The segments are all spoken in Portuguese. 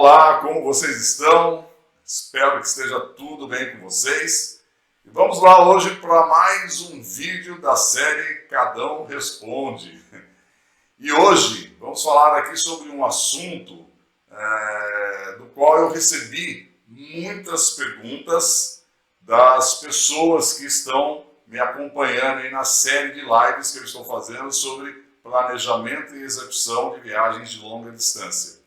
Olá, como vocês estão? Espero que esteja tudo bem com vocês. E vamos lá hoje para mais um vídeo da série Cadão Responde. E hoje vamos falar aqui sobre um assunto do qual eu recebi muitas perguntas das pessoas que estão me acompanhando aí na série de lives que eu estou fazendo sobre planejamento e execução de viagens de longa distância.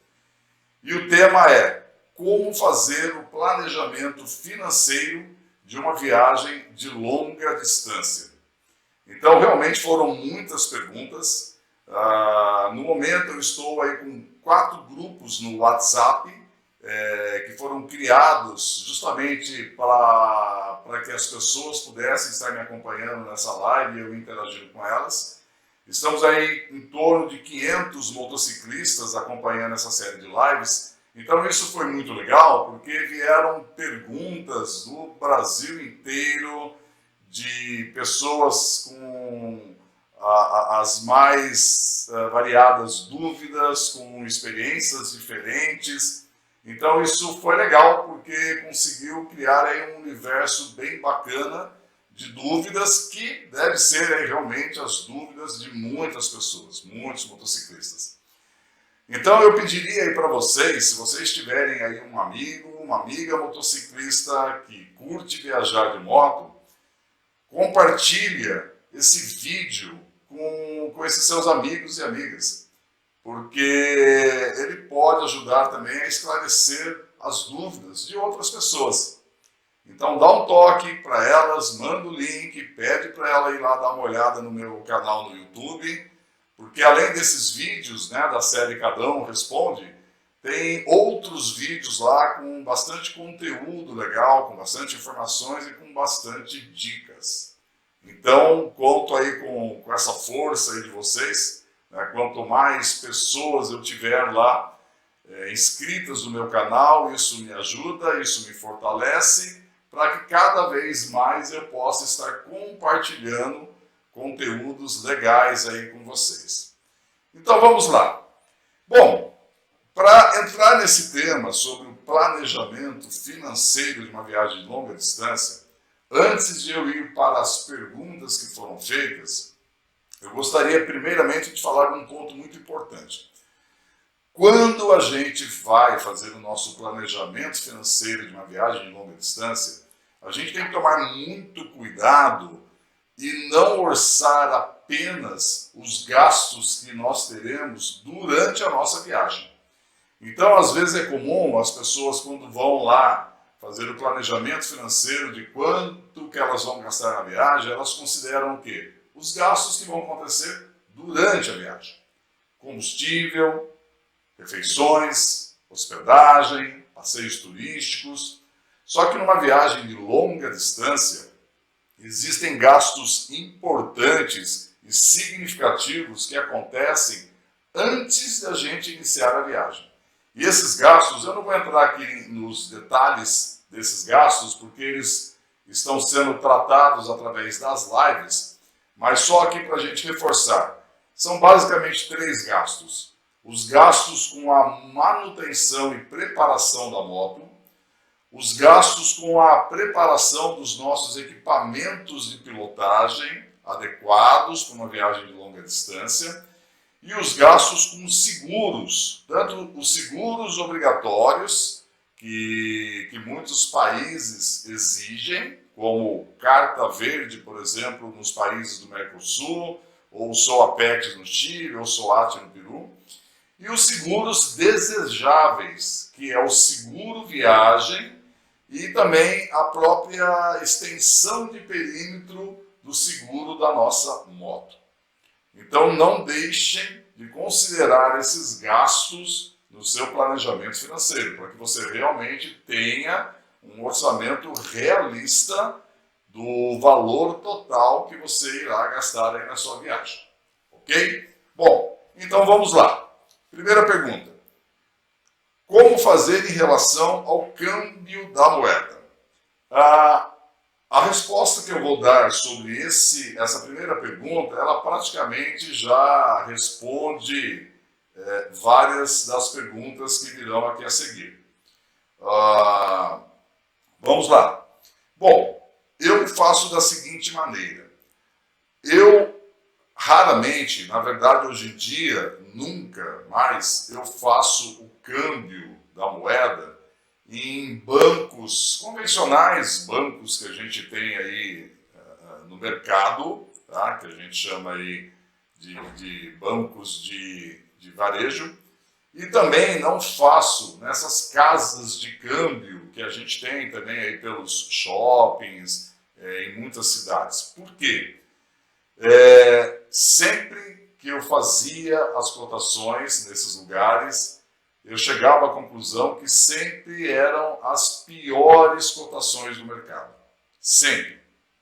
E o tema é como fazer o planejamento financeiro de uma viagem de longa distância. Então, realmente foram muitas perguntas. No momento, eu estou aí com 4 grupos no WhatsApp que foram criados justamente para que as pessoas pudessem estar me acompanhando nessa live e eu interagindo com elas. Estamos aí em torno de 500 motociclistas acompanhando essa série de lives. Então isso foi muito legal, porque vieram perguntas do Brasil inteiro, de pessoas com as mais variadas dúvidas, com experiências diferentes. Então isso foi legal, porque conseguiu criar aí um universo bem bacana de dúvidas que deve ser aí realmente as dúvidas de muitas pessoas, muitos motociclistas. Então eu pediria aí para vocês, se vocês tiverem aí um amigo, uma amiga motociclista que curte viajar de moto, compartilha esse vídeo com esses seus amigos e amigas, porque ele pode ajudar também a esclarecer as dúvidas de outras pessoas. Então dá um toque para elas, manda o link, pede para ela ir lá dar uma olhada no meu canal no YouTube, porque além desses vídeos, né, da série Cadão Responde, tem outros vídeos lá com bastante conteúdo legal, com bastante informações e com bastante dicas. Então conto aí com essa força aí de vocês, né, quanto mais pessoas eu tiver lá inscritas no meu canal, isso me ajuda, isso me fortalece, para que cada vez mais eu possa estar compartilhando conteúdos legais aí com vocês. Então vamos lá. Bom, para entrar nesse tema sobre o planejamento financeiro de uma viagem de longa distância, antes de eu ir para as perguntas que foram feitas, eu gostaria primeiramente de falar de um ponto muito importante. Quando a gente vai fazer o nosso planejamento financeiro de uma viagem de longa distância, a gente tem que tomar muito cuidado e não orçar apenas os gastos que nós teremos durante a nossa viagem. Então, às vezes é comum as pessoas, quando vão lá fazer o planejamento financeiro de quanto que elas vão gastar na viagem, elas consideram o quê? Os gastos que vão acontecer durante a viagem. Combustível, refeições, hospedagem, passeios turísticos. Só que numa viagem de longa distância, existem gastos importantes e significativos que acontecem antes da gente iniciar a viagem. E esses gastos, eu não vou entrar aqui nos detalhes desses gastos, porque eles estão sendo tratados através das lives, mas só aqui para a gente reforçar. São basicamente 3 gastos. Os gastos com a manutenção e preparação da moto, os gastos com a preparação dos nossos equipamentos de pilotagem adequados para uma viagem de longa distância e os gastos com seguros, tanto os seguros obrigatórios que muitos países exigem, como carta verde, por exemplo, nos países do Mercosul, ou SOAPEX no Chile, ou SOAT no Peru, e os seguros desejáveis, que é o seguro viagem e também a própria extensão de perímetro do seguro da nossa moto. Então não deixem de considerar esses gastos no seu planejamento financeiro, para que você realmente tenha um orçamento realista do valor total que você irá gastar aí na sua viagem. Ok? Bom, então vamos lá. Primeira pergunta. Como fazer em relação ao câmbio da moeda? A resposta que eu vou dar sobre essa primeira pergunta, ela praticamente já responde várias das perguntas que virão aqui a seguir. Vamos lá. Bom, eu faço da seguinte maneira. Eu raramente, na verdade hoje em dia, nunca mais, eu faço o câmbio da moeda em bancos convencionais, bancos que a gente tem aí no mercado, tá? Que a gente chama aí de bancos de varejo, e também não faço nessas casas de câmbio que a gente tem também aí pelos shoppings, em muitas cidades. Por quê? Sempre que eu fazia as cotações nesses lugares, eu chegava à conclusão que sempre eram as piores cotações do mercado. Sempre.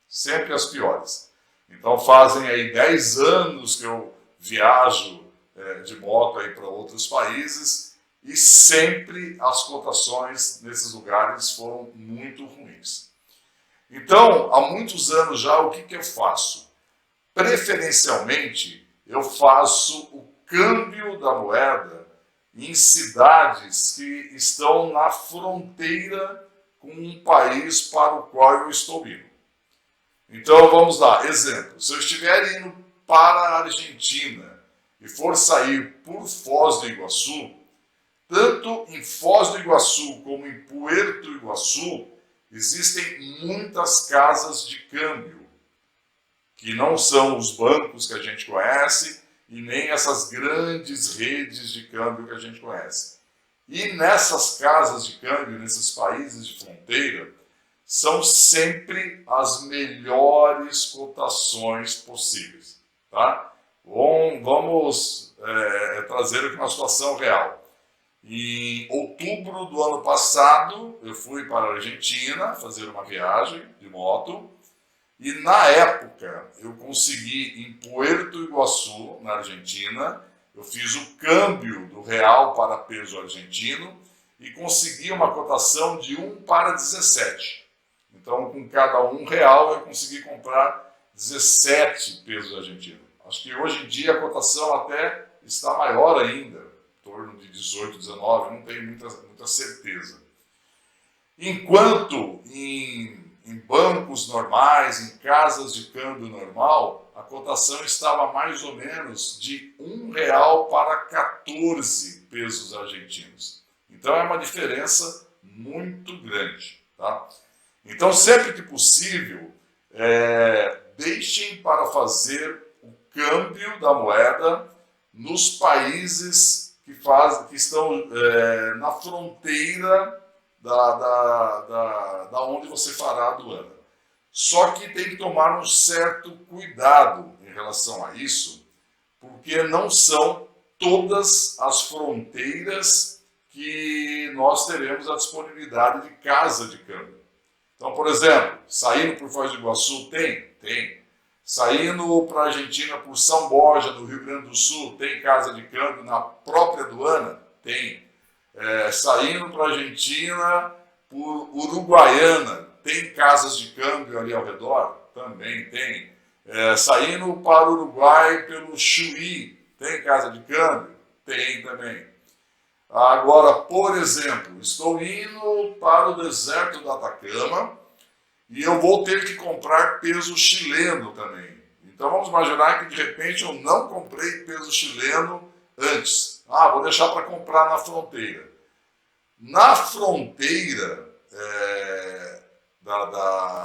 Sempre as piores. Então fazem aí 10 anos que eu viajo de moto aí para outros países e sempre as cotações nesses lugares foram muito ruins. Então, há muitos anos já, o que eu faço? Preferencialmente, eu faço o câmbio da moeda em cidades que estão na fronteira com um país para o qual eu estou indo. Então, vamos lá. Exemplo, se eu estiver indo para a Argentina e for sair por Foz do Iguaçu, tanto em Foz do Iguaçu como em Puerto Iguaçu, existem muitas casas de câmbio, que não são os bancos que a gente conhece e nem essas grandes redes de câmbio que a gente conhece. E nessas casas de câmbio, nesses países de fronteira, são sempre as melhores cotações possíveis. Tá? Vamos trazer aqui uma situação real. Em outubro do ano passado, eu fui para a Argentina fazer uma viagem de moto. E na época, eu consegui em Puerto Iguaçu, na Argentina, eu fiz o câmbio do real para peso argentino e consegui uma cotação de 1 para 17. Então, com cada R$1, eu consegui comprar 17 pesos argentinos. Acho que hoje em dia a cotação até está maior ainda, em torno de 18, 19, não tenho muita certeza. Enquanto em bancos normais, em casas de câmbio normal, a cotação estava mais ou menos de R$1 para 14 pesos argentinos. Então é uma diferença muito grande. Tá? Então, sempre que possível, deixem para fazer o câmbio da moeda nos países que estão na fronteira da onde você fará a aduana. Só que tem que tomar um certo cuidado em relação a isso, porque não são todas as fronteiras que nós teremos a disponibilidade de casa de câmbio. Então, por exemplo, saindo por Foz do Iguaçu, tem. Saindo para a Argentina por São Borja, no Rio Grande do Sul, tem casa de câmbio na própria aduana? Tem. Saindo para a Argentina por Uruguaiana, tem casas de câmbio ali ao redor? Também tem. Saindo para o Uruguai pelo Chuí, tem casa de câmbio? Tem também. Agora, por exemplo, estou indo para o deserto do Atacama e eu vou ter que comprar peso chileno também. Então vamos imaginar que de repente eu não comprei peso chileno antes. Vou deixar para comprar na fronteira. Na fronteira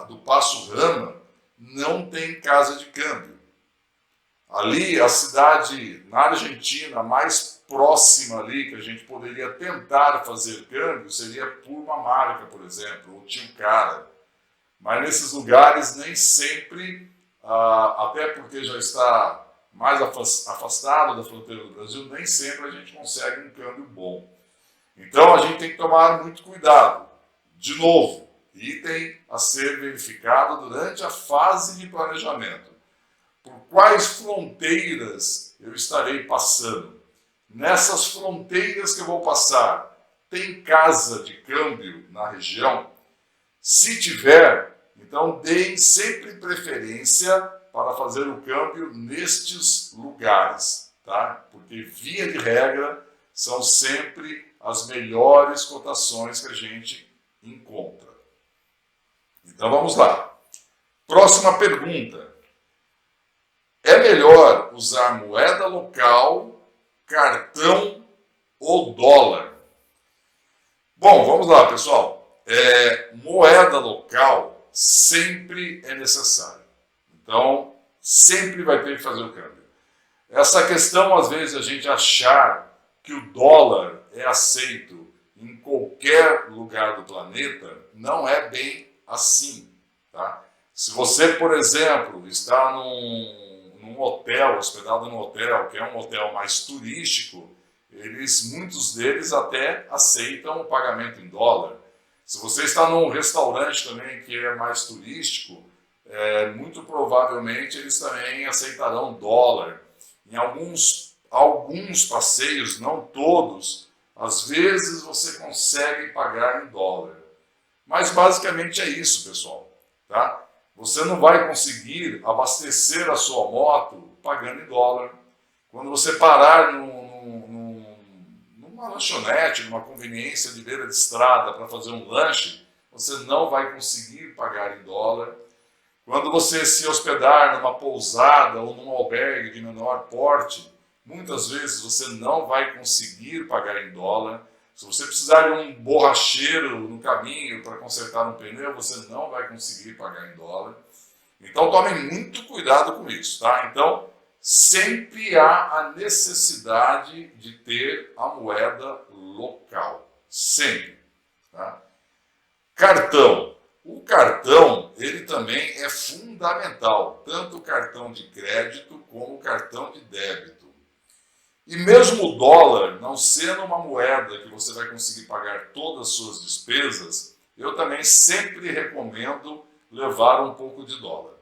do Passo Rama não tem casa de câmbio. Ali, a cidade na Argentina mais próxima ali que a gente poderia tentar fazer câmbio seria Purmamarca, por exemplo, ou Tilcara. Mas nesses lugares nem sempre, até porque já está mais afastado da fronteira do Brasil, nem sempre a gente consegue um câmbio bom. Então a gente tem que tomar muito cuidado. De novo, item a ser verificado durante a fase de planejamento. Por quais fronteiras eu estarei passando? Nessas fronteiras que eu vou passar, tem casa de câmbio na região? Se tiver, então deem sempre preferência para fazer o câmbio nestes lugares. tá? Porque, via de regra, são sempre as melhores cotações que a gente encontra. Então vamos lá. Próxima pergunta. É melhor usar moeda local, cartão ou dólar? Bom, vamos lá, pessoal. Moeda local sempre é necessário. Então, sempre vai ter que fazer o câmbio. Essa questão, às vezes, a gente achar que o dólar é aceito em qualquer lugar do planeta, não é bem assim, tá? Se você, por exemplo, está num hotel, hospedado num hotel, que é um hotel mais turístico, muitos deles até aceitam o pagamento em dólar. Se você está num restaurante também que é mais turístico, muito provavelmente eles também aceitarão dólar. Em alguns passeios, não todos, às vezes você consegue pagar em dólar. Mas basicamente é isso, pessoal, tá? Você não vai conseguir abastecer a sua moto pagando em dólar. Quando você parar numa lanchonete, numa conveniência de beira de estrada para fazer um lanche, você não vai conseguir pagar em dólar. Quando você se hospedar numa pousada ou num albergue de menor porte, muitas vezes você não vai conseguir pagar em dólar. Se você precisar de um borracheiro no caminho para consertar um pneu, você não vai conseguir pagar em dólar. Então tome muito cuidado com isso, tá? Então, sempre há a necessidade de ter a moeda local. Sempre, tá? Cartão. O cartão, ele também é fundamental, tanto o cartão de crédito como o cartão de débito. E mesmo o dólar, não sendo uma moeda que você vai conseguir pagar todas as suas despesas, eu também sempre recomendo levar um pouco de dólar.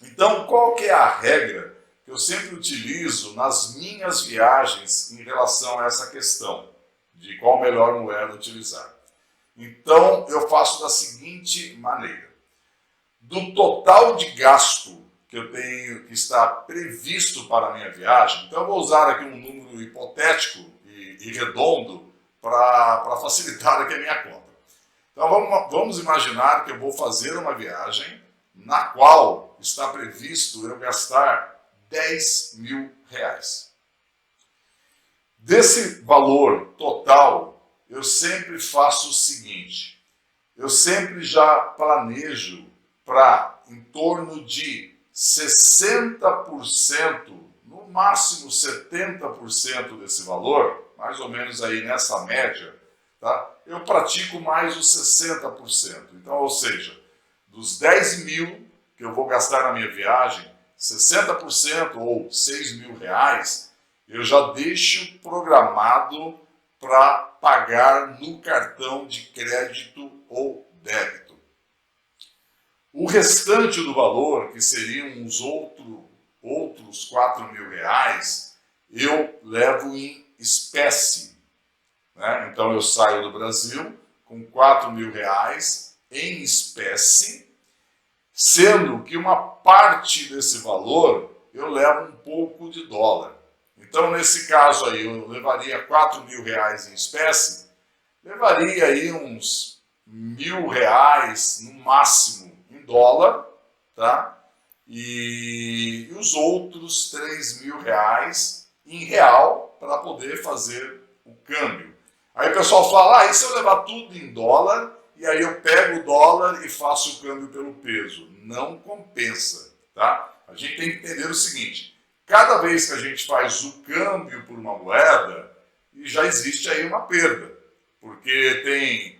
Então, qual que é a regra que eu sempre utilizo nas minhas viagens em relação a essa questão de qual melhor moeda utilizar? Então, eu faço da seguinte maneira. Do total de gasto que eu tenho, que está previsto para a minha viagem, então eu vou usar aqui um número hipotético e redondo para facilitar aqui a minha conta. Então, vamos imaginar que eu vou fazer uma viagem na qual está previsto eu gastar R$10.000. Desse valor total, eu sempre faço o seguinte, eu sempre já planejo para em torno de 60%, no máximo 70% desse valor, mais ou menos aí nessa média, tá? Eu pratico mais os 60%. Então, ou seja, dos 10.000 que eu vou gastar na minha viagem, 60% ou R$6.000, eu já deixo programado para pagar no cartão de crédito ou débito. O restante do valor, que seriam os outros R$4.000, eu levo em espécie, né? Então eu saio do Brasil com R$4.000 em espécie, sendo que uma parte desse valor eu levo um pouco de dólar. Então, nesse caso aí, eu levaria R$4.000 em espécie, levaria aí uns R$1.000 no máximo em dólar, tá? E os outros R$3.000 em real para poder fazer o câmbio. Aí o pessoal fala, e se eu levar tudo em dólar e aí eu pego o dólar e faço o câmbio pelo peso? Não compensa, tá? A gente tem que entender o seguinte, cada vez que a gente faz o câmbio por uma moeda, já existe aí uma perda. Porque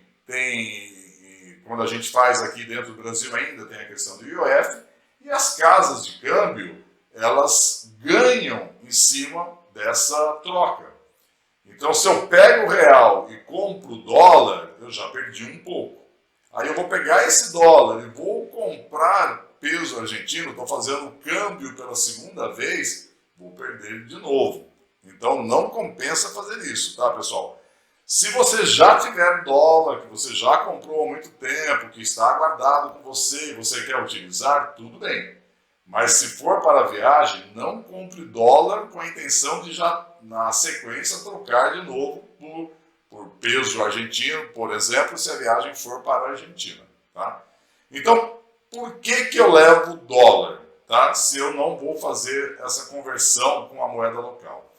quando a gente faz aqui dentro do Brasil ainda, tem a questão do IOF, e as casas de câmbio, elas ganham em cima dessa troca. Então, se eu pego o real e compro o dólar, eu já perdi um pouco. Aí eu vou pegar esse dólar e vou comprar peso argentino, estou fazendo o câmbio pela segunda vez, vou perder de novo. Então não compensa fazer isso, tá, pessoal? Se você já tiver dólar, que você já comprou há muito tempo, que está guardado com você e você quer utilizar, tudo bem. Mas se for para a viagem, não compre dólar com a intenção de já, na sequência, trocar de novo por peso argentino, por exemplo, se a viagem for para a Argentina. Tá? Então, por que eu levo dólar, tá? Se eu não vou fazer essa conversão com a moeda local?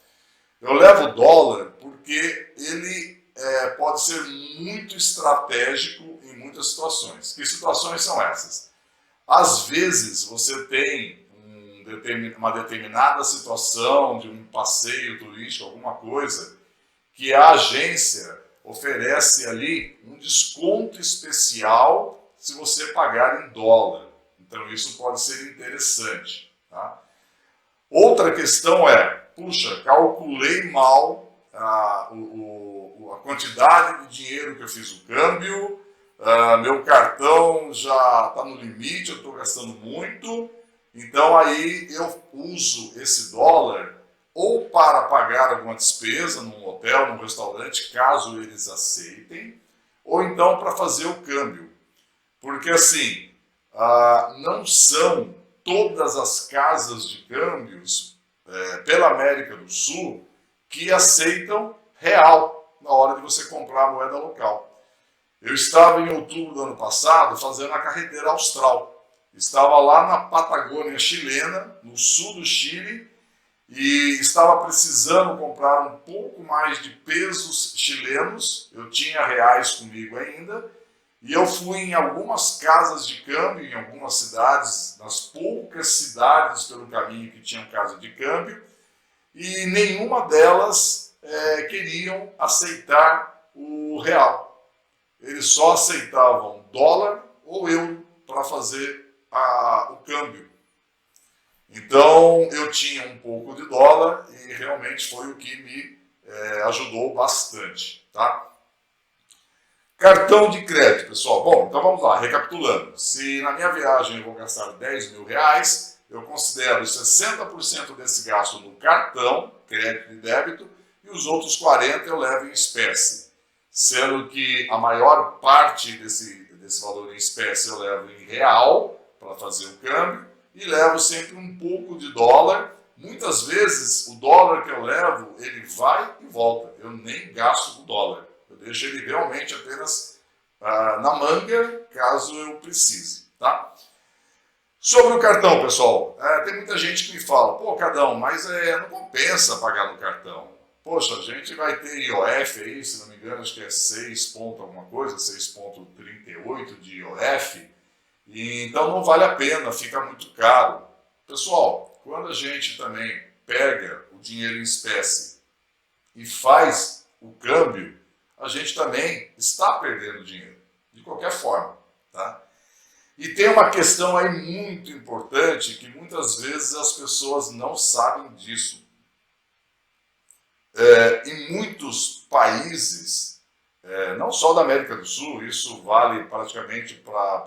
Eu levo dólar porque ele pode ser muito estratégico em muitas situações. Que situações são essas? Às vezes você tem uma determinada situação de um passeio turístico, alguma coisa, que a agência oferece ali um desconto especial se você pagar em dólar. Então isso pode ser interessante. Tá? Outra questão é, puxa, calculei mal a quantidade de dinheiro que eu fiz o câmbio, meu cartão já está no limite, eu estou gastando muito, então aí eu uso esse dólar ou para pagar alguma despesa num hotel, num restaurante, caso eles aceitem, ou então para fazer o câmbio. Porque assim, não são todas as casas de câmbios pela América do Sul que aceitam real na hora de você comprar a moeda local. Eu estava em outubro do ano passado fazendo a carreteira austral. Estava lá na Patagônia chilena, no sul do Chile, e estava precisando comprar um pouco mais de pesos chilenos. Eu tinha reais comigo ainda, e eu fui em algumas casas de câmbio, em algumas cidades, nas poucas cidades pelo caminho que tinham casa de câmbio, e nenhuma delas queriam aceitar o real. Eles só aceitavam dólar ou euro para fazer o câmbio. Então eu tinha um pouco de dólar e realmente foi o que me ajudou bastante. Tá? Cartão de crédito, pessoal. Bom, então vamos lá, recapitulando. Se na minha viagem eu vou gastar 10 mil reais, eu considero 60% desse gasto no cartão, crédito e débito, e os outros 40% eu levo em espécie. Sendo que a maior parte desse valor em espécie eu levo em real, para fazer o câmbio, e levo sempre um pouco de dólar. Muitas vezes o dólar que eu levo, ele vai e volta. Eu nem gasto o dólar. Eu deixo ele realmente apenas na manga, caso eu precise. Tá? Sobre o cartão, pessoal, tem muita gente que me fala, pô, Cadão, mas não compensa pagar no cartão. Poxa, a gente vai ter IOF aí, se não me engano, acho que é 6 ponto alguma coisa, 6,38 de IOF, e então não vale a pena, fica muito caro. Pessoal, quando a gente também pega o dinheiro em espécie e faz o câmbio, a gente também está perdendo dinheiro, de qualquer forma. Tá? E tem uma questão aí muito importante que muitas vezes as pessoas não sabem disso. Em muitos países, não só da América do Sul, isso vale praticamente para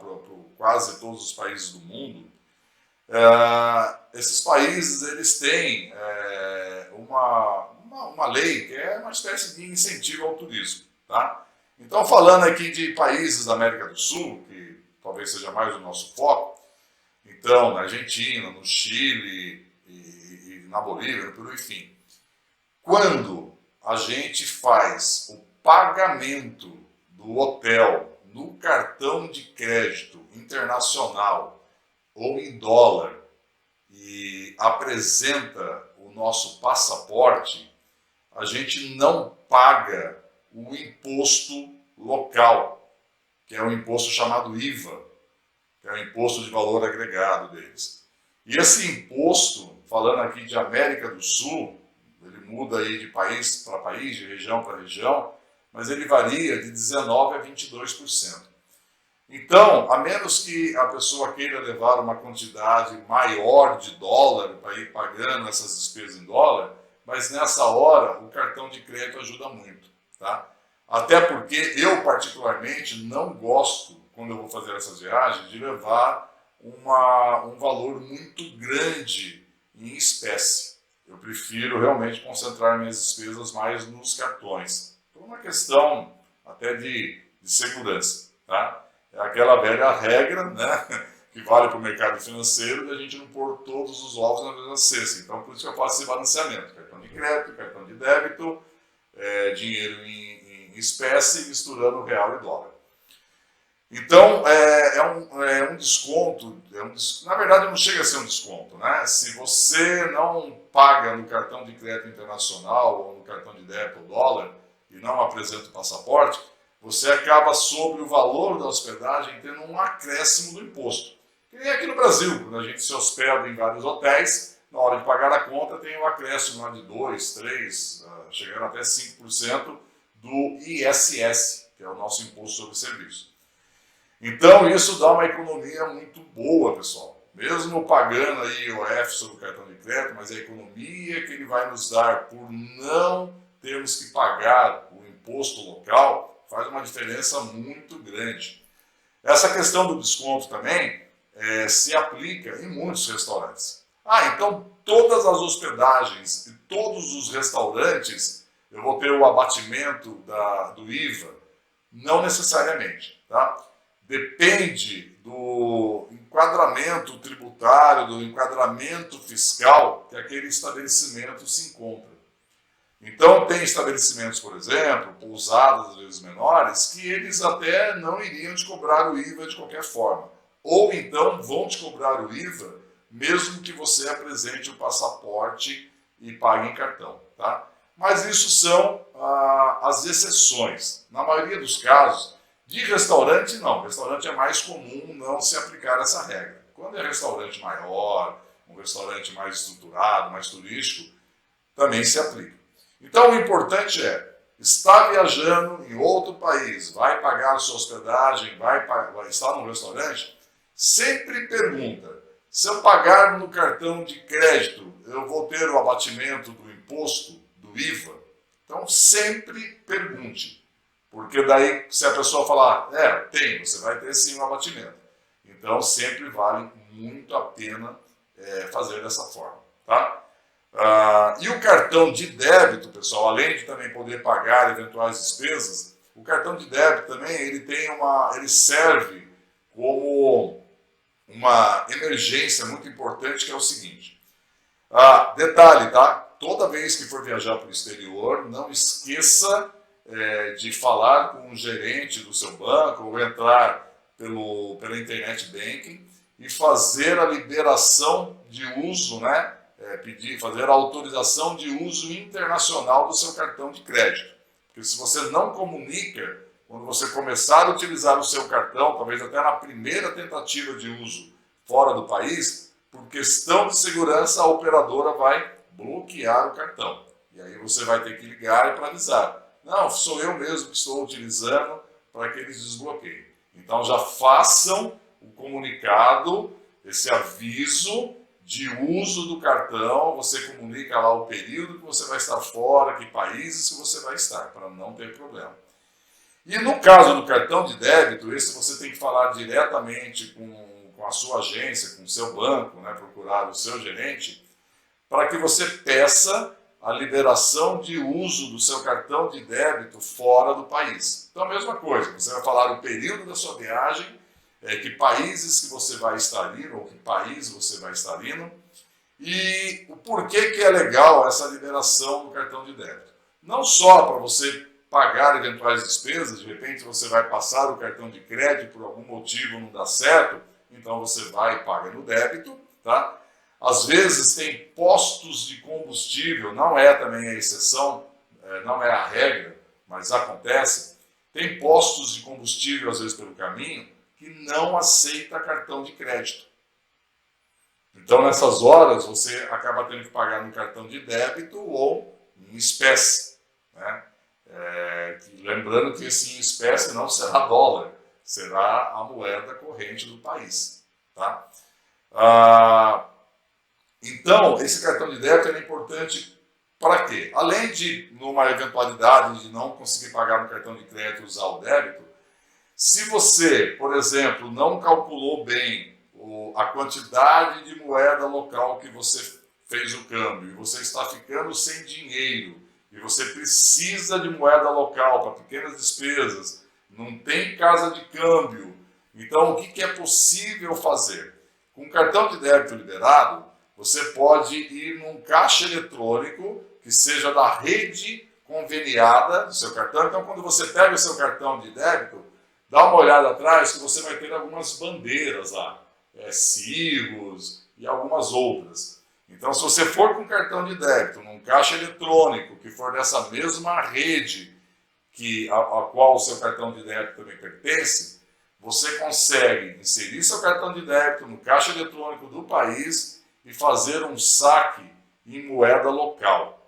quase todos os países do mundo, esses países eles têm uma lei que é uma espécie de incentivo ao turismo. Tá? Então, falando aqui de países da América do Sul, que talvez seja mais o nosso foco, então, na Argentina, no Chile, e na Bolívia, no Peru, enfim. Quando a gente faz o pagamento do hotel no cartão de crédito internacional ou em dólar e apresenta o nosso passaporte, a gente não paga o imposto local, que é um imposto chamado IVA, que é o imposto de valor agregado deles. E esse imposto, falando aqui de América do Sul, ele muda aí de país para país, de região para região, mas ele varia de 19% a 22%. Então, a menos que a pessoa queira levar uma quantidade maior de dólar para ir pagando essas despesas em dólar, mas nessa hora o cartão de crédito ajuda muito. Tá? Até porque eu particularmente não gosto, quando eu vou fazer essas viagens, de levar um valor muito grande em espécie. Eu prefiro realmente concentrar minhas despesas mais nos cartões. Por uma questão até de segurança. Tá? É aquela velha regra, né, que vale para o mercado financeiro, da gente não pôr todos os ovos na mesma cesta. Então, por isso que eu faço esse balanceamento. Cartão de crédito, cartão de débito, dinheiro em espécie, misturando real e dólar. Então, é um desconto, na verdade não chega a ser um desconto, né? Se você não paga no cartão de crédito internacional ou no cartão de débito ou dólar e não apresenta o passaporte, você acaba sobre o valor da hospedagem tendo um acréscimo do imposto. Que nem aqui no Brasil, quando a gente se hospeda em vários hotéis, na hora de pagar a conta tem um acréscimo lá de 2, 3, chegando até 5% do ISS, que é o nosso imposto sobre serviço. Então isso dá uma economia muito boa, pessoal. Mesmo pagando aí IOF sobre o cartão de crédito, mas a economia que ele vai nos dar por não termos que pagar o imposto local faz uma diferença muito grande. Essa questão do desconto também se aplica em muitos restaurantes. Então todas as hospedagens e todos os restaurantes eu vou ter o abatimento do IVA? Não necessariamente, tá? Depende do enquadramento tributário, do enquadramento fiscal que aquele estabelecimento se encontra. Então, tem estabelecimentos, por exemplo, pousadas às vezes menores, que eles até não iriam te cobrar o IVA de qualquer forma. Ou então vão te cobrar o IVA, mesmo que você apresente o passaporte e pague em cartão, tá? Mas isso são as exceções. Na maioria dos casos, de restaurante, não. Restaurante é mais comum não se aplicar essa regra. Quando é restaurante maior, um restaurante mais estruturado, mais turístico, também se aplica. Então, o importante é, está viajando em outro país, vai pagar a sua hospedagem, vai estar num restaurante, sempre pergunta, se eu pagar no cartão de crédito, eu vou ter o abatimento do imposto, do IVA? Então, sempre pergunte. Porque daí, se a pessoa falar, tem, você vai ter sim um abatimento. Então, sempre vale muito a pena fazer dessa forma, tá? E o cartão de débito, pessoal, além de também poder pagar eventuais despesas, o cartão de débito também, ele serve como uma emergência muito importante, que é o seguinte. Detalhe, tá? Toda vez que for viajar para o exterior, não esqueça de falar com um gerente do seu banco ou entrar pela internet banking e fazer a liberação de uso, né? Fazer a autorização de uso internacional do seu cartão de crédito. Porque se você não comunica, quando você começar a utilizar o seu cartão, talvez até na primeira tentativa de uso fora do país, por questão de segurança, a operadora vai bloquear o cartão. E aí você vai ter que ligar para avisar. Não, sou eu mesmo que estou utilizando para que eles desbloqueiem. Então já façam o comunicado, esse aviso de uso do cartão, você comunica lá o período que você vai estar fora, que países que você vai estar, para não ter problema. E no caso do cartão de débito, esse você tem que falar diretamente com a sua agência, com o seu banco, né, procurar o seu gerente, para que você peça a liberação de uso do seu cartão de débito fora do país. Então a mesma coisa, você vai falar o período da sua viagem, que países que você vai estar indo, ou que país você vai estar indo, e o porquê que é legal essa liberação do cartão de débito. Não só para você pagar eventuais despesas, de repente você vai passar o cartão de crédito, por algum motivo não dá certo, então você vai e paga no débito, tá? Às vezes tem postos de combustível, não é também a exceção, não é a regra, mas acontece. Tem postos de combustível, às vezes pelo caminho, que não aceita cartão de crédito. Então, nessas horas, você acaba tendo que pagar no cartão de débito ou em espécie, né? Lembrando que esse em espécie não será dólar, será a moeda corrente do país, tá? Então, esse cartão de débito é importante para quê? Além de, numa eventualidade de não conseguir pagar no cartão de crédito e usar o débito, se você, por exemplo, não calculou bem a quantidade de moeda local que você fez o câmbio e você está ficando sem dinheiro e você precisa de moeda local para pequenas despesas, não tem casa de câmbio Então, o que é possível fazer? Com o cartão de débito liberado, você pode ir num caixa eletrônico que seja da rede conveniada do seu cartão. Então, quando você pega o seu cartão de débito, dá uma olhada atrás que você vai ter algumas bandeiras lá, Sigos e algumas outras. Então, se você for com cartão de débito num caixa eletrônico que for dessa mesma rede a qual o seu cartão de débito também pertence, você consegue inserir seu cartão de débito no caixa eletrônico do país e fazer um saque em moeda local.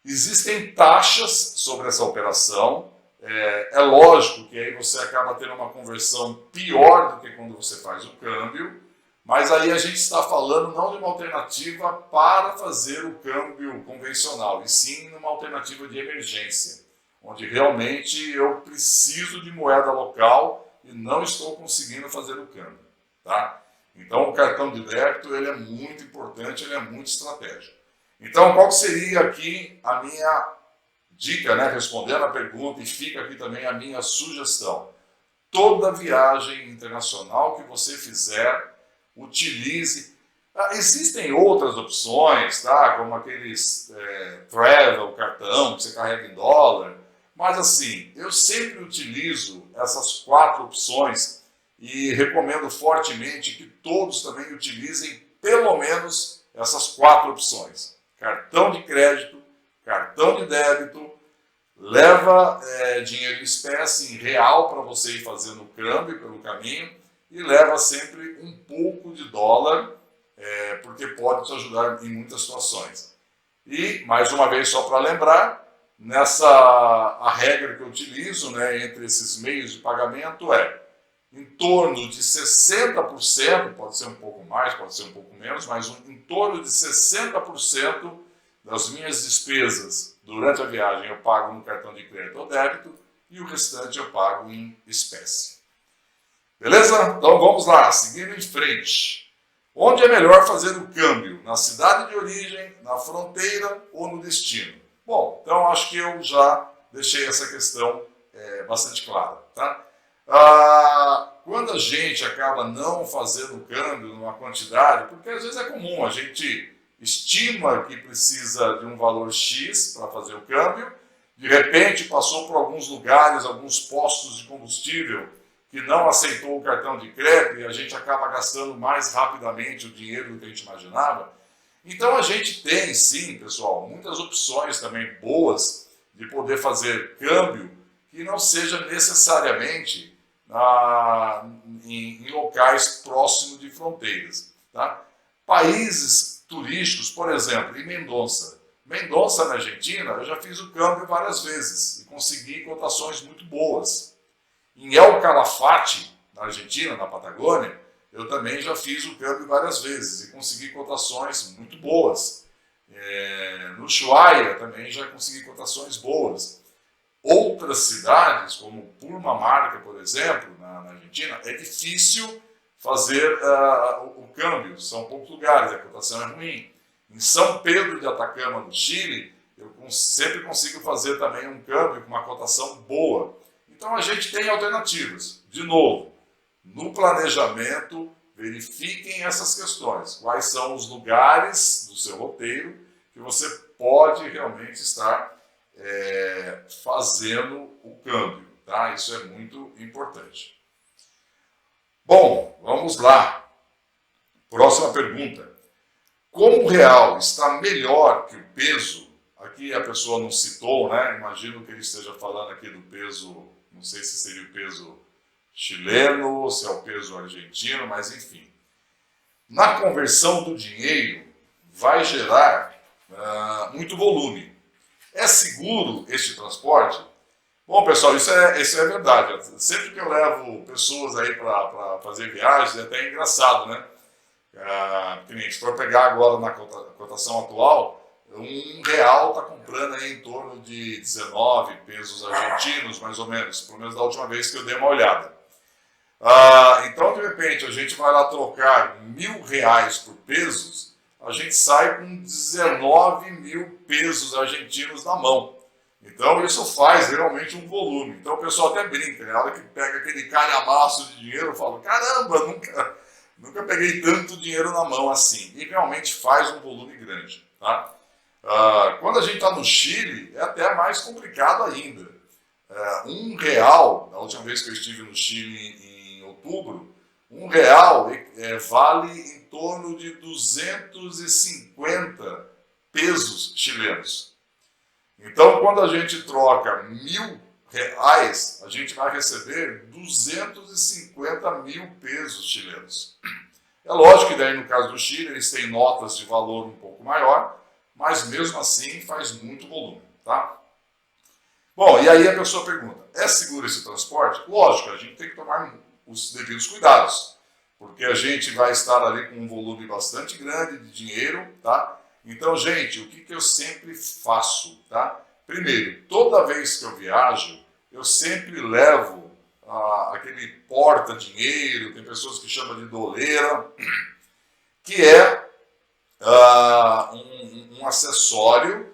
Existem taxas sobre essa operação. É lógico que aí você acaba tendo uma conversão pior do que quando você faz o câmbio, mas aí a gente está falando não de uma alternativa para fazer o câmbio convencional, e sim numa alternativa de emergência, onde realmente eu preciso de moeda local e não estou conseguindo fazer o câmbio. Tá? Então o cartão de débito ele é muito importante, ele é muito estratégico. Então qual seria aqui a minha dica, né? Respondendo a pergunta, e fica aqui também a minha sugestão. Toda viagem internacional que você fizer, utilize. Existem outras opções, tá? Como aqueles travel, cartão, que você carrega em dólar. Mas assim, eu sempre utilizo essas 4 opções e recomendo fortemente que todos também utilizem pelo menos essas 4 opções. Cartão de crédito, cartão de débito, leva dinheiro em espécie, em real, para você ir fazendo o câmbio pelo caminho, e leva sempre um pouco de dólar, porque pode te ajudar em muitas situações. E, mais uma vez, só para lembrar, a regra que eu utilizo, né, entre esses meios de pagamento em torno de 60%, pode ser um pouco mais, pode ser um pouco menos, mas em torno de 60% das minhas despesas durante a viagem eu pago no cartão de crédito ou débito e o restante eu pago em espécie. Beleza? Então vamos lá, seguindo em frente. Onde é melhor fazer o câmbio? Na cidade de origem, na fronteira ou no destino? Bom, então acho que eu já deixei essa questão bastante clara. Tá? Quando a gente acaba não fazendo o câmbio numa quantidade, porque às vezes é comum, a gente estima que precisa de um valor X para fazer o câmbio, de repente passou por alguns lugares, alguns postos de combustível que não aceitou o cartão de crédito e a gente acaba gastando mais rapidamente o dinheiro do que a gente imaginava. Então a gente tem sim, pessoal, muitas opções também boas de poder fazer câmbio que não seja necessariamente em locais próximos de fronteiras. Tá? Países turísticos, por exemplo, em Mendonça. Mendonça, na Argentina, eu já fiz o câmbio várias vezes e consegui cotações muito boas. Em El Calafate, na Argentina, na Patagônia, eu também já fiz o câmbio várias vezes e consegui cotações muito boas. No Ushuaia também já consegui cotações boas. Outras cidades, como Purmamarca, por exemplo, na Argentina, é difícil fazer o câmbio, são poucos lugares, a cotação é ruim. Em São Pedro de Atacama, no Chile, eu sempre consigo fazer também um câmbio com uma cotação boa. Então a gente tem alternativas. De novo, no planejamento, verifiquem essas questões. Quais são os lugares do seu roteiro que você pode realmente estar fazendo o câmbio. Tá? Isso é muito importante. Bom, vamos lá. Próxima pergunta. Como o real está melhor que o peso, aqui a pessoa não citou, né? Imagino que ele esteja falando aqui do peso, não sei se seria o peso chileno, se é o peso argentino, mas enfim. Na conversão do dinheiro vai gerar muito volume. É seguro este transporte? Bom, pessoal, isso é verdade. Sempre que eu levo pessoas aí para fazer viagens, é até engraçado, né? Se for pegar agora na cotação atual, R$1 está comprando aí em torno de 19 pesos argentinos, mais ou menos, pelo menos da última vez que eu dei uma olhada. Então, de repente, a gente vai lá trocar R$1.000 por pesos, a gente sai com 19 mil pesos argentinos na mão. Então isso faz realmente um volume. Então o pessoal até brinca, né? Na hora que pega aquele calhamaço de dinheiro, eu falo, caramba, nunca peguei tanto dinheiro na mão assim. E realmente faz um volume grande, tá? Quando a gente está no Chile, é até mais complicado ainda. R$ 1, da última vez que eu estive no Chile em outubro, R$ 1 vale em torno de 250 pesos chilenos. Então, quando a gente troca R$ 1.000, a gente vai receber 250 mil pesos chilenos. É lógico que daí, no caso do Chile, eles têm notas de valor um pouco maior, mas mesmo assim faz muito volume, tá? Bom, e aí a pessoa pergunta, é seguro esse transporte? Lógico, a gente tem que tomar os devidos cuidados, porque a gente vai estar ali com um volume bastante grande de dinheiro, tá? Então, gente, o que eu sempre faço, tá? Primeiro, toda vez que eu viajo, eu sempre levo aquele porta-dinheiro, tem pessoas que chamam de doleira, que é um acessório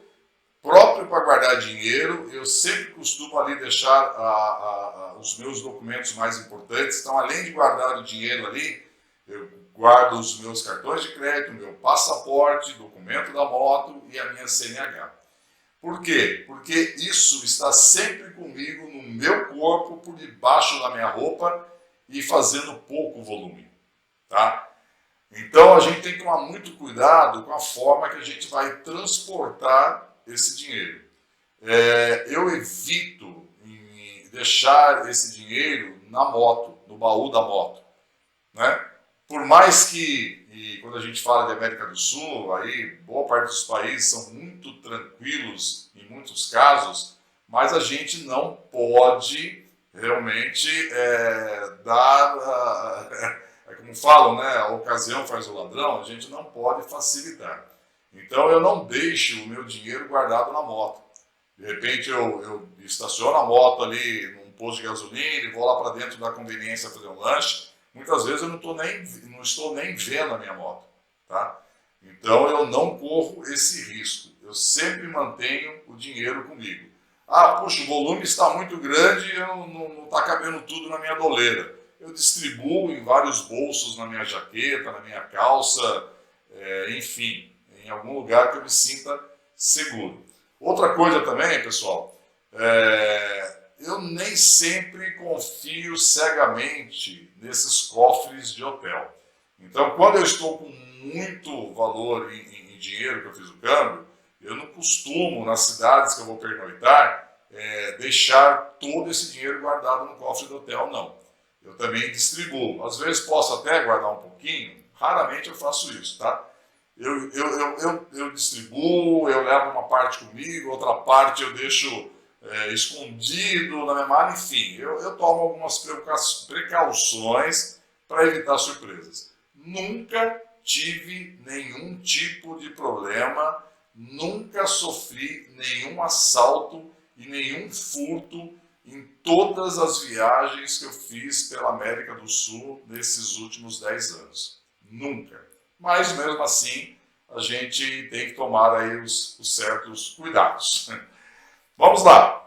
próprio para guardar dinheiro. Eu sempre costumo ali deixar os meus documentos mais importantes. Então, além de guardar o dinheiro ali, eu guardo os meus cartões de crédito, meu passaporte, documento da moto e a minha CNH. Por quê? Porque isso está sempre comigo, no meu corpo, por debaixo da minha roupa e fazendo pouco volume, tá? Então a gente tem que tomar muito cuidado com a forma que a gente vai transportar esse dinheiro. Eu evito deixar esse dinheiro na moto, no baú da moto, né? Por mais que, quando a gente fala de América do Sul, aí boa parte dos países são muito tranquilos em muitos casos, mas a gente não pode realmente dar, como falam, né, a ocasião faz o ladrão, a gente não pode facilitar. Então eu não deixo o meu dinheiro guardado na moto. De repente eu estaciono a moto ali num posto de gasolina e vou lá para dentro da conveniência fazer um lanche. Muitas vezes eu não estou nem vendo a minha moto, tá? Então eu não corro esse risco. Eu sempre mantenho o dinheiro comigo. Puxa, o volume está muito grande e não está cabendo tudo na minha doleira. Eu distribuo em vários bolsos na minha jaqueta, na minha calça, enfim, em algum lugar que eu me sinta seguro. Outra coisa também, pessoal, eu nem sempre confio cegamente nesses cofres de hotel. Então, quando eu estou com muito valor em dinheiro que eu fiz o câmbio, eu não costumo, nas cidades que eu vou pernoitar, deixar todo esse dinheiro guardado no cofre do hotel, não. Eu também distribuo. Às vezes posso até guardar um pouquinho, raramente eu faço isso, tá? Eu distribuo, eu levo uma parte comigo, outra parte eu deixo escondido na minha mala, enfim, eu tomo algumas precauções para evitar surpresas. Nunca tive nenhum tipo de problema, nunca sofri nenhum assalto e nenhum furto em todas as viagens que eu fiz pela América do Sul nesses últimos 10 anos. Nunca. Mas mesmo assim, a gente tem que tomar aí os certos cuidados. Vamos lá.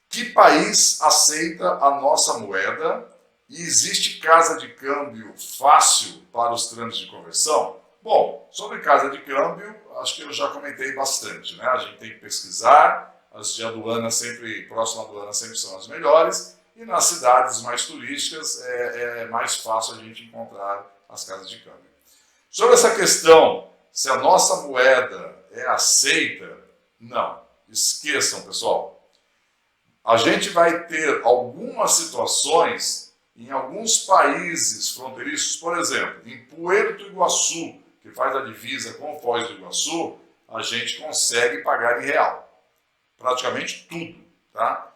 Que país aceita a nossa moeda e existe casa de câmbio fácil para os trâmites de conversão? Bom, sobre casa de câmbio, acho que eu já comentei bastante, né? A gente tem que pesquisar, as de aduana sempre, próxima aduana sempre são as melhores, e nas cidades mais turísticas é mais fácil a gente encontrar as casas de câmbio. Sobre essa questão, se a nossa moeda é aceita, não. Esqueçam, pessoal. A gente vai ter algumas situações em alguns países fronteiriços, por exemplo, em Puerto Iguaçu, que faz a divisa com Foz do Iguaçu, a gente consegue pagar em real. Praticamente tudo, tá?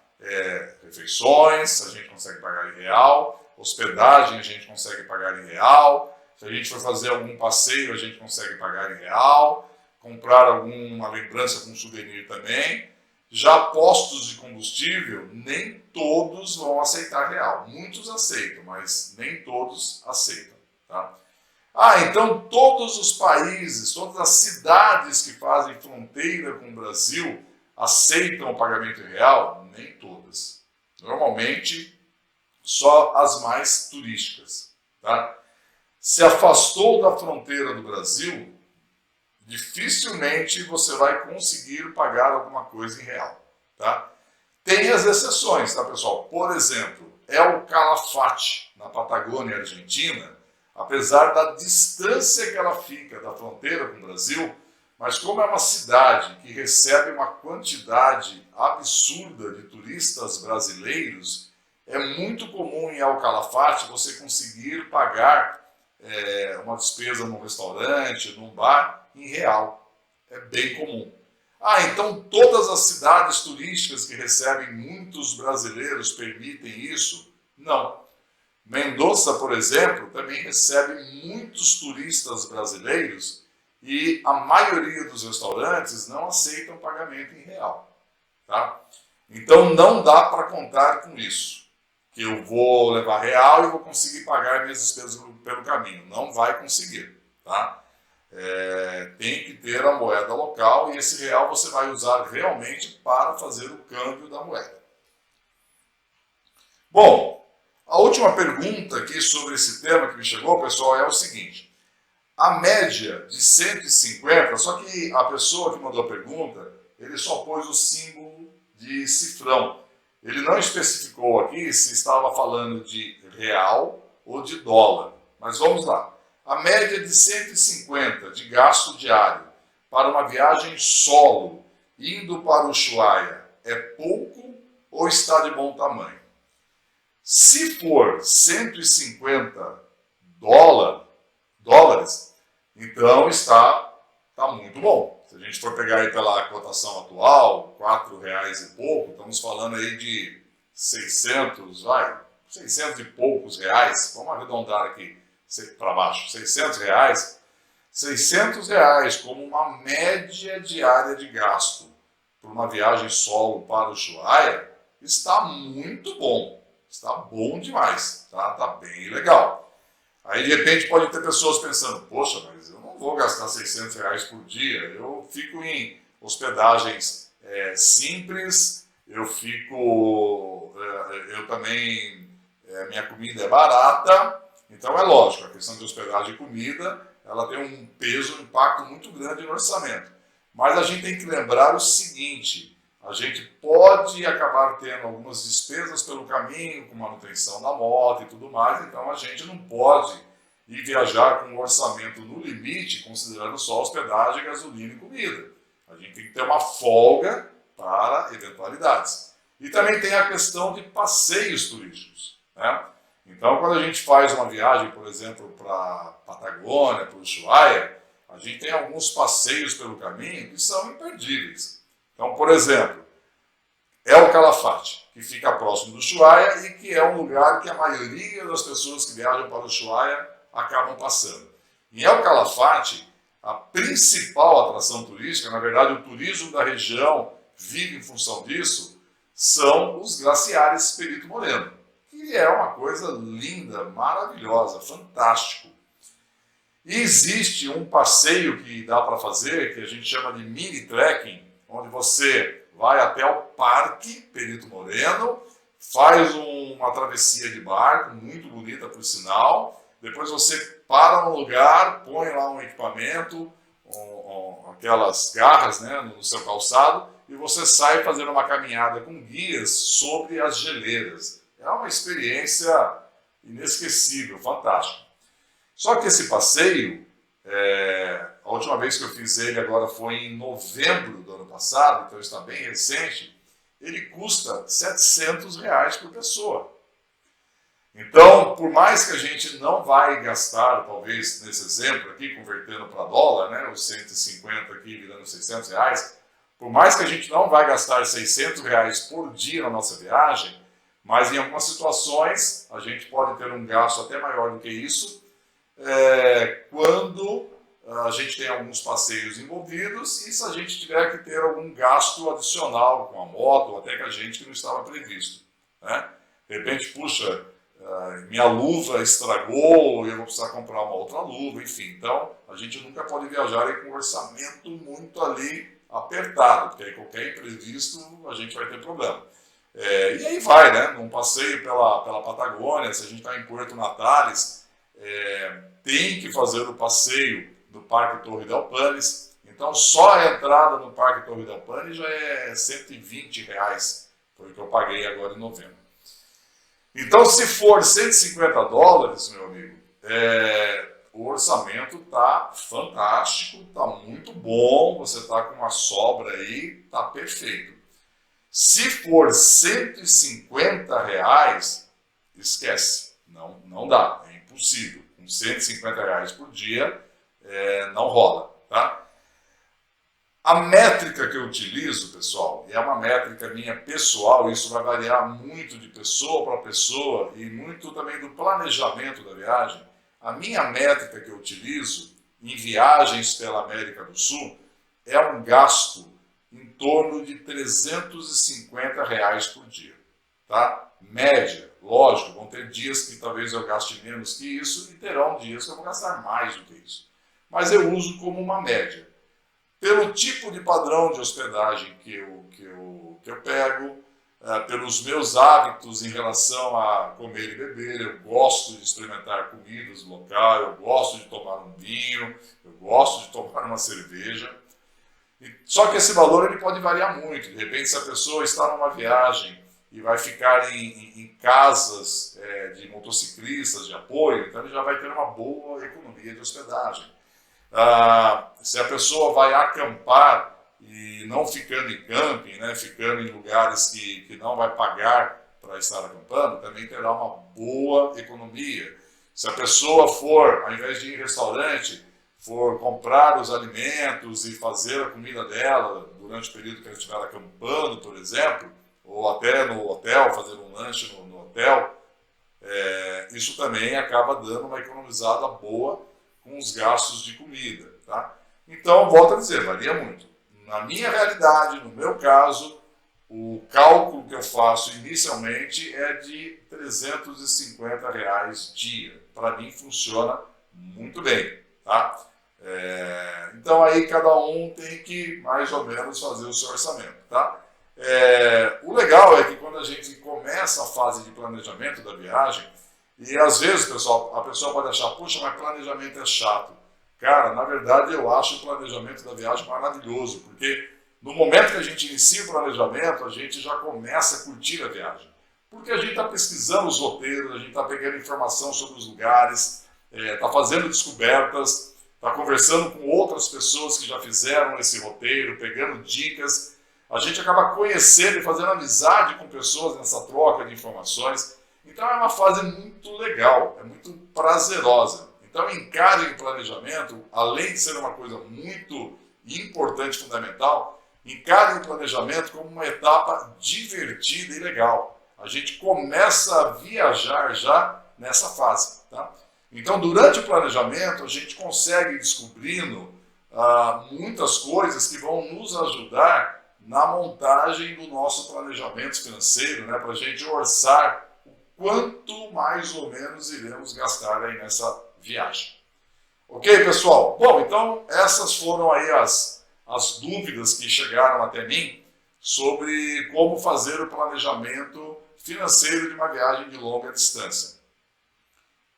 Refeições, a gente consegue pagar em real, hospedagem a gente consegue pagar em real, se a gente for fazer algum passeio a gente consegue pagar em real, comprar alguma lembrança com souvenir também. Já postos de combustível, nem todos vão aceitar real. Muitos aceitam, mas nem todos aceitam, tá? Então todos os países, todas as cidades que fazem fronteira com o Brasil aceitam o pagamento em real? Nem todas. Normalmente, só as mais turísticas. Tá? Se afastou da fronteira do Brasil, dificilmente você vai conseguir pagar alguma coisa em real. Tá? Tem as exceções, tá, pessoal? Por exemplo, El Calafate, na Patagônia Argentina, apesar da distância que ela fica da fronteira com o Brasil, mas como é uma cidade que recebe uma quantidade absurda de turistas brasileiros, é muito comum em El Calafate você conseguir pagar uma despesa num restaurante, num bar, em real. É bem comum. Ah, então todas as cidades turísticas que recebem muitos brasileiros permitem isso? Não. Mendoza, por exemplo, também recebe muitos turistas brasileiros e a maioria dos restaurantes não aceitam pagamento em real. Tá? Então não dá para contar com isso, que eu vou levar real e vou conseguir pagar minhas despesas pelo caminho. Não vai conseguir. Tá? Tem que ter a moeda local e esse real você vai usar realmente para fazer o câmbio da moeda. Bom, a última pergunta aqui sobre esse tema que me chegou, pessoal, é o seguinte. A média de 150, só que a pessoa que mandou a pergunta, ele só pôs o símbolo de cifrão. Ele não especificou aqui se estava falando de real ou de dólar. Mas vamos lá. A média de 150 de gasto diário para uma viagem solo indo para o Ushuaia é pouco ou está de bom tamanho? Se for 150 dólares, então está muito bom. Se a gente for pegar aí pela cotação atual, R$4 e pouco, estamos falando aí de 600 e poucos reais, vamos arredondar aqui para baixo, R$600, R$600 como uma média diária de gasto para uma viagem solo para o Ushuaia, está muito bom. Está bom demais, tá? Tá bem legal. Aí de repente pode ter pessoas pensando, poxa, mas eu não vou gastar R$600 por dia, eu fico em hospedagens simples, eu também, minha comida é barata, então é lógico, a questão de hospedagem e comida, ela tem um peso, um impacto muito grande no orçamento. Mas a gente tem que lembrar o seguinte, a gente pode acabar tendo algumas despesas pelo caminho, com manutenção da moto e tudo mais, então a gente não pode ir viajar com um orçamento no limite, considerando só hospedagem, gasolina e comida. A gente tem que ter uma folga para eventualidades. E também tem a questão de passeios turísticos. Né? Então, quando a gente faz uma viagem, por exemplo, para a Patagônia, para o Ushuaia, a gente tem alguns passeios pelo caminho que são imperdíveis. Então, por exemplo, El Calafate, que fica próximo do Ushuaia e que é um lugar que a maioria das pessoas que viajam para o Ushuaia acabam passando. Em El Calafate, a principal atração turística, na verdade o turismo da região vive em função disso, são os glaciares Perito Moreno, que é uma coisa linda, maravilhosa, fantástico. E existe um passeio que dá para fazer, que a gente chama de mini trekking, onde você vai até o Parque Perito Moreno, faz uma travessia de barco, muito bonita por sinal, depois você para no lugar, põe lá um equipamento, aquelas garras, né, no seu calçado, e você sai fazendo uma caminhada com guias sobre as geleiras. É uma experiência inesquecível, fantástica. Só que esse passeio, a última vez que eu fiz ele agora foi em novembro do ano passado, então está bem recente, ele custa R$700 por pessoa. Então, por mais que a gente não vai gastar, talvez nesse exemplo aqui, convertendo para dólar, né, os 150 aqui virando R$600, por mais que a gente não vai gastar R$600 por dia na nossa viagem, mas em algumas situações a gente pode ter um gasto até maior do que isso, quando a gente tem alguns passeios envolvidos e se a gente tiver que ter algum gasto adicional com a moto, ou até com a gente que não estava previsto. Né? De repente, puxa, minha luva estragou, eu vou precisar comprar uma outra luva, enfim. Então, a gente nunca pode viajar aí com um orçamento muito ali apertado, porque aí qualquer imprevisto a gente vai ter problema. E aí vai, né? Num passeio pela Patagônia, se a gente está em Puerto Natales, tem que fazer o passeio do Parque Torre del Paine. Então só a entrada no Parque Torre del Paine já é R$120, foi o que eu paguei agora em novembro. Então se for $150, meu amigo, o orçamento tá fantástico, tá muito bom, você tá com uma sobra aí, tá perfeito. Se for R$150, esquece, não dá, é impossível. Com R$150 por dia não rola, tá? A métrica que eu utilizo, pessoal, é uma métrica minha pessoal, isso vai variar muito de pessoa para pessoa e muito também do planejamento da viagem. A minha métrica que eu utilizo em viagens pela América do Sul é um gasto em torno de R$350 por dia, tá? Média, lógico, vão ter dias que talvez eu gaste menos que isso e terão dias que eu vou gastar mais do que isso. Mas eu uso como uma média. Pelo tipo de padrão de hospedagem que eu pego, pelos meus hábitos em relação a comer e beber, eu gosto de experimentar comidas do local, eu gosto de tomar um vinho, eu gosto de tomar uma cerveja. Só que esse valor ele pode variar muito. De repente, se a pessoa está numa viagem e vai ficar em casas de motociclistas de apoio, então ele já vai ter uma boa economia de hospedagem. Se a pessoa vai acampar e não ficando em camping, né, ficando em lugares que não vai pagar para estar acampando, também terá uma boa economia. Se a pessoa for, ao invés de ir em restaurante, for comprar os alimentos e fazer a comida dela durante o período que ela estiver acampando, por exemplo, ou até no hotel, fazer um lanche no hotel, isso também acaba dando uma economizada boa com os gastos de comida, tá? Então, volto a dizer, varia muito. Na minha realidade, no meu caso, o cálculo que eu faço inicialmente é de R$350 dia. Para mim funciona muito bem, tá? Então aí cada um tem que mais ou menos fazer o seu orçamento, tá? O legal é que quando a gente começa a fase de planejamento da viagem, e às vezes, pessoal, a pessoa pode achar, puxa, mas planejamento é chato. Cara, na verdade eu acho o planejamento da viagem maravilhoso, porque no momento que a gente inicia o planejamento, a gente já começa a curtir a viagem. Porque a gente está pesquisando os roteiros, a gente está pegando informação sobre os lugares, está fazendo descobertas, está conversando com outras pessoas que já fizeram esse roteiro, pegando dicas. A gente acaba conhecendo e fazendo amizade com pessoas nessa troca de informações. Então é uma fase muito legal, é muito prazerosa. Então encare o planejamento, além de ser uma coisa muito importante, fundamental, encare o planejamento como uma etapa divertida e legal. A gente começa a viajar já nessa fase, tá? Então durante o planejamento a gente consegue ir descobrindo muitas coisas que vão nos ajudar na montagem do nosso planejamento financeiro, né, para a gente orçar quanto mais ou menos iremos gastar aí nessa viagem. Ok, pessoal? Bom, então essas foram aí as dúvidas que chegaram até mim sobre como fazer o planejamento financeiro de uma viagem de longa distância.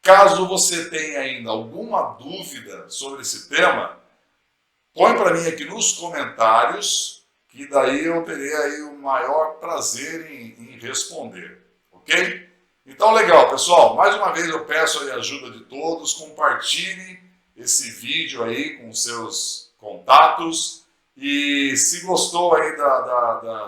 Caso você tenha ainda alguma dúvida sobre esse tema, põe para mim aqui nos comentários, que daí eu terei aí o maior prazer em responder, ok? Então, legal, pessoal. Mais uma vez eu peço a ajuda de todos. Compartilhe esse vídeo aí com seus contatos. E se gostou aí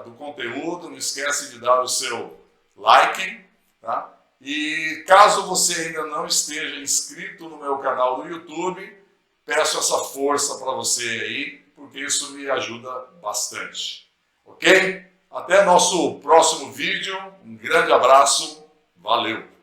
do conteúdo, não esquece de dar o seu like, tá? E caso você ainda não esteja inscrito no meu canal do YouTube, peço essa força para você aí, porque isso me ajuda bastante. Ok? Até nosso próximo vídeo. Um grande abraço. Valeu!